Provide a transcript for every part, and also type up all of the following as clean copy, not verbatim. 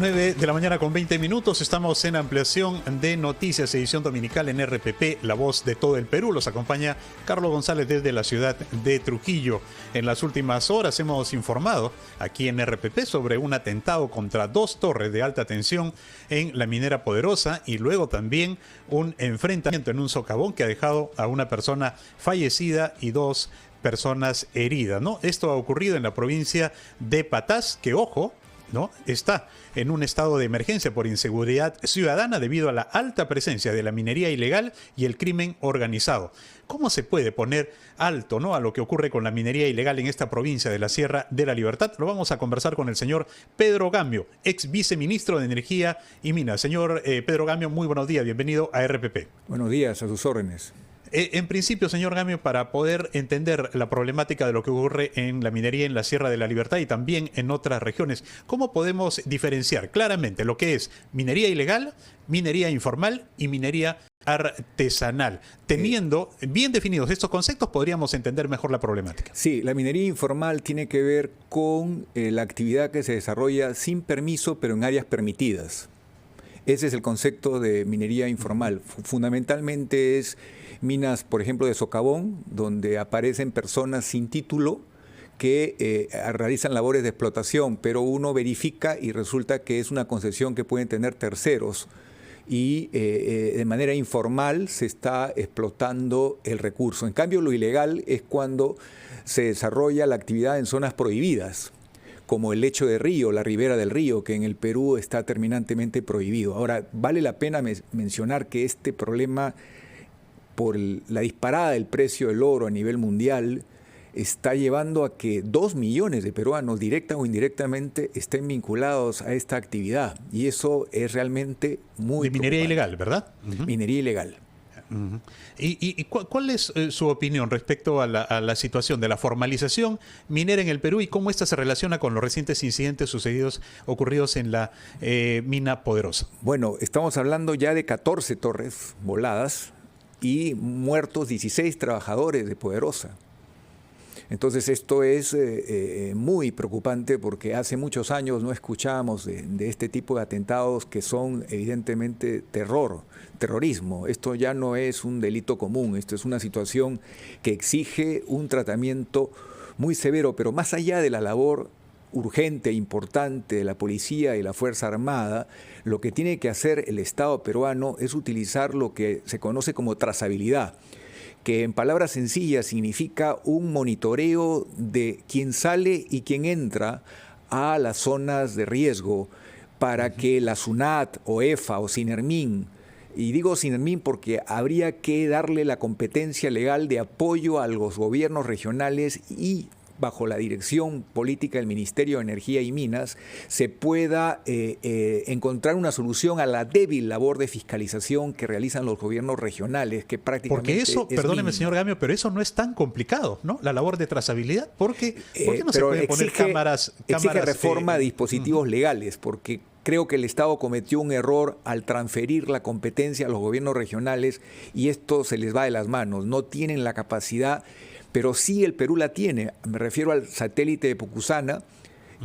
9 de la mañana con 20 minutos. Estamos en ampliación de noticias, edición dominical en RPP, la voz de todo el Perú. Los acompaña Carlos González desde la ciudad de Trujillo. En las últimas horas hemos informado aquí en RPP sobre un atentado contra 2 torres de alta tensión en la minera Poderosa y luego también un enfrentamiento en un socavón que ha dejado a una persona fallecida y 2 personas heridas, ¿no? Esto ha ocurrido en la provincia de Patás, que, ojo, ¿no?, está en un estado de emergencia por inseguridad ciudadana debido a la alta presencia de la minería ilegal y el crimen organizado. ¿Cómo se puede poner alto, ¿no?, a lo que ocurre con la minería ilegal en esta provincia de la Sierra de la Libertad? Lo vamos a conversar con el señor Pedro Gambio, ex viceministro de Energía y Minas. Señor Pedro Gambio, muy buenos días, bienvenido a RPP. Buenos días, a sus órdenes. En principio, señor Gambio, para poder entender la problemática de lo que ocurre en la minería en la Sierra de la Libertad y también en otras regiones, ¿cómo podemos diferenciar claramente lo que es minería ilegal, minería informal y minería artesanal? Teniendo bien definidos estos conceptos, podríamos entender mejor la problemática. Sí, la minería informal tiene que ver con la actividad que se desarrolla sin permiso, pero en áreas permitidas. Ese es el concepto de minería informal. Fundamentalmente es minas, por ejemplo, de socavón, donde aparecen personas sin título que realizan labores de explotación, pero uno verifica y resulta que es una concesión que pueden tener terceros y de manera informal se está explotando el recurso. En cambio, lo ilegal es cuando se desarrolla la actividad en zonas prohibidas, como el lecho de río, la ribera del río, que en el Perú está terminantemente prohibido. Ahora, vale la pena mencionar que este problema, por la disparada del precio del oro a nivel mundial, está llevando a que 2 millones de peruanos, directa o indirectamente, estén vinculados a esta actividad. Y eso es realmente muy de minería ilegal, ¿verdad? Minería ilegal. ¿Y cuál es su opinión respecto a la situación de la formalización minera en el Perú y cómo esta se relaciona con los recientes incidentes ocurridos en la mina Poderosa? Bueno, estamos hablando ya de 14 torres voladas y muertos 16 trabajadores de Poderosa. Entonces esto es muy preocupante porque hace muchos años no escuchábamos de este tipo de atentados que son evidentemente terrorismo. Esto ya no es un delito común, esto es una situación que exige un tratamiento muy severo, pero más allá de la labor urgente e importante de la policía y la Fuerza Armada, lo que tiene que hacer el Estado peruano es utilizar lo que se conoce como trazabilidad, que en palabras sencillas significa un monitoreo de quién sale y quién entra a las zonas de riesgo para que la SUNAT o EFA o SINERMIN, y digo SINERMIN porque habría que darle la competencia legal de apoyo a los gobiernos regionales y bajo la dirección política del Ministerio de Energía y Minas, se pueda encontrar una solución a la débil labor de fiscalización que realizan los gobiernos regionales, que prácticamente porque eso, perdóneme, mínima. señor Gambio, pero eso no es tan complicado, ¿no? La labor de trazabilidad, ¿por qué no se pueden poner cámaras? Exige reforma de dispositivos legales, porque creo que el Estado cometió un error al transferir la competencia a los gobiernos regionales y esto se les va de las manos, no tienen la capacidad. Pero sí el Perú la tiene, me refiero al satélite de Pucusana,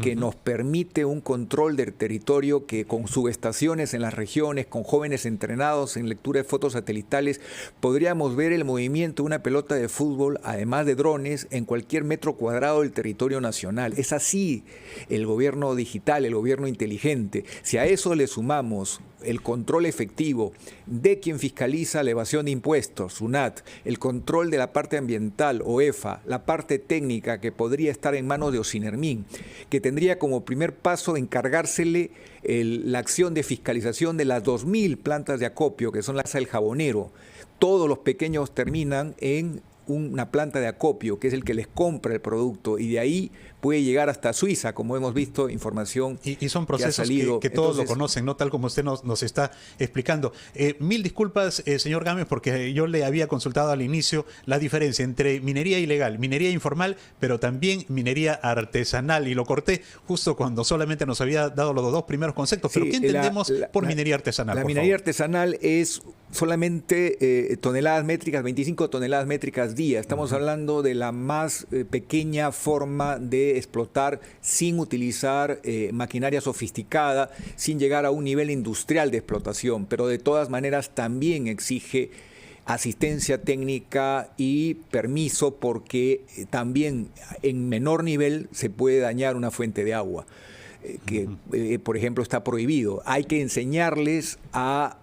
que nos permite un control del territorio que con subestaciones en las regiones, con jóvenes entrenados en lectura de fotos satelitales, podríamos ver el movimiento de una pelota de fútbol, además de drones, en cualquier metro cuadrado del territorio nacional. Es así el gobierno digital, el gobierno inteligente. Si a eso le sumamos el control efectivo de quien fiscaliza la evasión de impuestos, SUNAT, el control de la parte ambiental, OEFA, la parte técnica que podría estar en manos de OSINERMIN, que tendría como primer paso encargársele la acción de fiscalización de las 2.000 plantas de acopio, que son las del Jabonero. Todos los pequeños terminan en una planta de acopio, que es el que les compra el producto, y de ahí puede llegar hasta Suiza, como hemos visto, información y son procesos que todos lo conocen, ¿no? Tal como usted nos está explicando. Mil disculpas, señor Gámez, porque yo le había consultado al inicio la diferencia entre minería ilegal, minería informal, pero también minería artesanal, y lo corté justo cuando solamente nos había dado los 2 primeros conceptos. ¿Pero qué entendemos por minería artesanal? La minería artesanal es solamente toneladas métricas, 25 toneladas métricas día. Estamos hablando de la más pequeña forma de puede explotar sin utilizar maquinaria sofisticada, sin llegar a un nivel industrial de explotación, pero de todas maneras también exige asistencia técnica y permiso porque también en menor nivel se puede dañar una fuente de agua que, por ejemplo, está prohibido. Hay que enseñarles a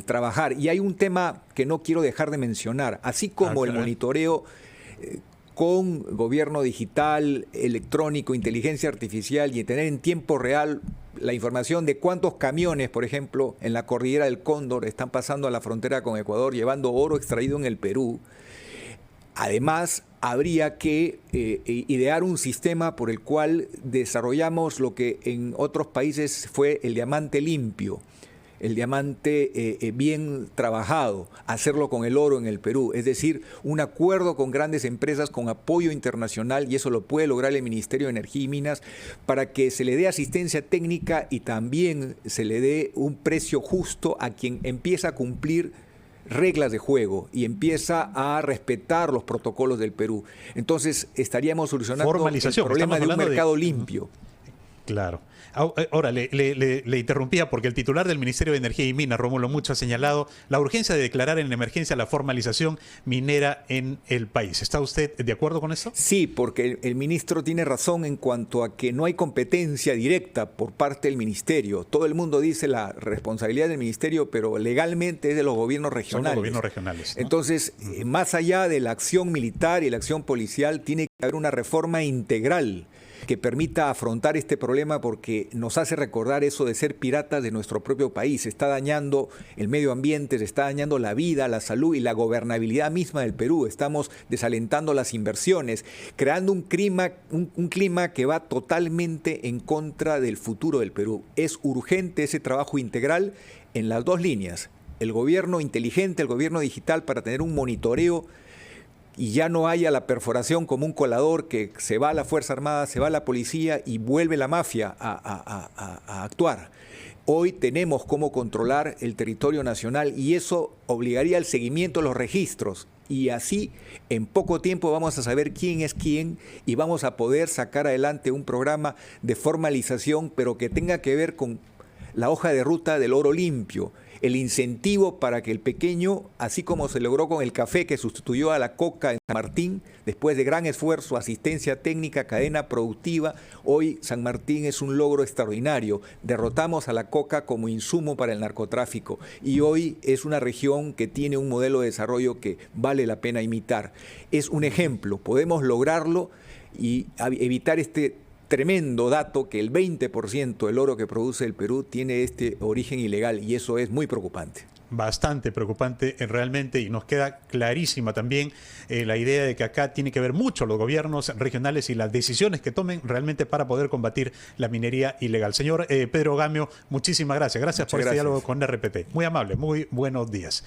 trabajar. Y hay un tema que no quiero dejar de mencionar, así como el monitoreo con gobierno digital, electrónico, inteligencia artificial y tener en tiempo real la información de cuántos camiones, por ejemplo, en la cordillera del Cóndor están pasando a la frontera con Ecuador llevando oro extraído en el Perú. Además, habría que idear un sistema por el cual desarrollamos lo que en otros países fue el diamante limpio, el diamante bien trabajado, hacerlo con el oro en el Perú, es decir, un acuerdo con grandes empresas con apoyo internacional, y eso lo puede lograr el Ministerio de Energía y Minas, para que se le dé asistencia técnica y también se le dé un precio justo a quien empieza a cumplir reglas de juego y empieza a respetar los protocolos del Perú. Entonces estaríamos solucionando el problema de un mercado limpio. Claro. Ahora, le interrumpía porque el titular del Ministerio de Energía y Minas, Rómulo Mucho, ha señalado la urgencia de declarar en emergencia la formalización minera en el país. ¿Está usted de acuerdo con eso? Sí, porque el ministro tiene razón en cuanto a que no hay competencia directa por parte del ministerio. Todo el mundo dice la responsabilidad del ministerio, pero legalmente es de los gobiernos regionales. Son los gobiernos regionales, ¿no? Entonces, más allá de la acción militar y la acción policial, tiene que haber una reforma integral que permita afrontar este problema, porque nos hace recordar eso de ser piratas de nuestro propio país. Se está dañando el medio ambiente, se está dañando la vida, la salud y la gobernabilidad misma del Perú. Estamos desalentando las inversiones, creando un clima que va totalmente en contra del futuro del Perú. Es urgente ese trabajo integral en las dos líneas. El gobierno inteligente, el gobierno digital, para tener un monitoreo y ya no haya la perforación como un colador, que se va a la Fuerza Armada, se va a la policía y vuelve la mafia a actuar. Hoy tenemos cómo controlar el territorio nacional y eso obligaría al seguimiento de los registros. Y así, en poco tiempo vamos a saber quién es quién y vamos a poder sacar adelante un programa de formalización, pero que tenga que ver con la hoja de ruta del oro limpio, el incentivo para que el pequeño, así como se logró con el café que sustituyó a la coca en San Martín, después de gran esfuerzo, asistencia técnica, cadena productiva, hoy San Martín es un logro extraordinario. Derrotamos a la coca como insumo para el narcotráfico y hoy es una región que tiene un modelo de desarrollo que vale la pena imitar. Es un ejemplo, podemos lograrlo y evitar este tremendo dato que el 20% del oro que produce el Perú tiene este origen ilegal, y eso es muy preocupante. Bastante preocupante realmente, y nos queda clarísima también la idea de que acá tiene que ver mucho los gobiernos regionales y las decisiones que tomen realmente para poder combatir la minería ilegal. Señor Pedro Gamio, muchísimas gracias. Gracias por este diálogo con RPP. Muy amable, muy buenos días.